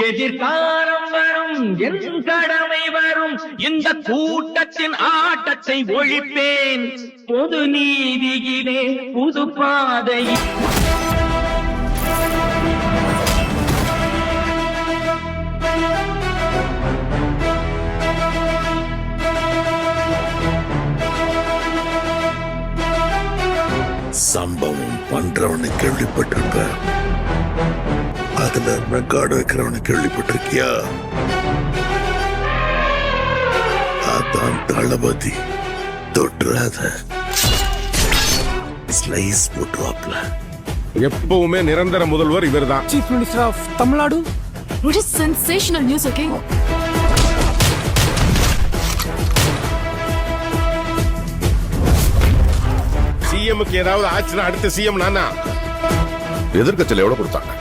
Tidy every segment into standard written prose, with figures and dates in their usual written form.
எதிர்காலம் வரும் என் கடமை வரும் இந்த கூட்டத்தின் ஆட்டத்தை ஒழிப்பேன் பொது நீதியிலே புது பாதை சம்பவம் பண்றவனு கேள்விப்பட்டிருப்ப, அதுல ரெக்கார்டு வைக்கிறவனு கேள்விப்பட்டிருக்கியா? அதான் தளபதி. தொட்டுறாத, ஸ்லைஸ் போட்டுவாப்ல. எப்பவுமே நிரந்தர முதல்வர் இவர்தான். Chief Minister of Tamil Nadu. What is sensational news, okay? சிஎம்க்கு ஏதாவது ஆச்சுன்னா அடுத்த சிஎம் நானா? எதிர்கட்சியில் எவ்வளவு கொடுத்தாங்க?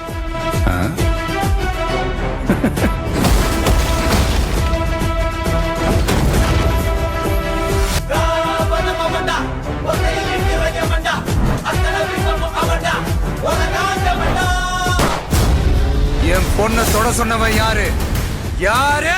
என் பொண்ணை தொட சொன்னவன் யாரு? யாரு?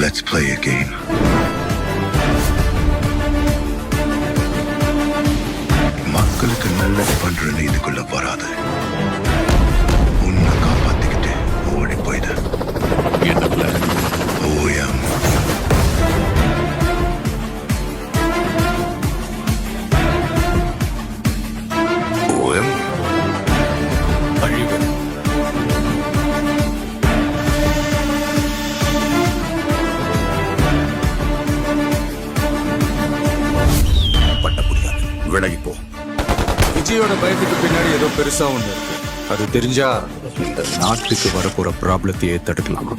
Let's play a game. மக்களுக்கு நல்லது பண்ற இதுக்குள்ள வராது. உன்னை காப்பாத்திக்கிட்டு ஓடி போயிடு. என்ன ஓயம் ஓயம் அழிவு. விலகிப்போ. விஜயோட பயத்துக்கு பின்னாடி ஏதோ பெருசா ஒண்ணு இருக்கு. அது தெரிஞ்சா இந்த நாட்டுக்கு வரப்போற ப்ராப்ளத்தையே தடுக்கலாம்.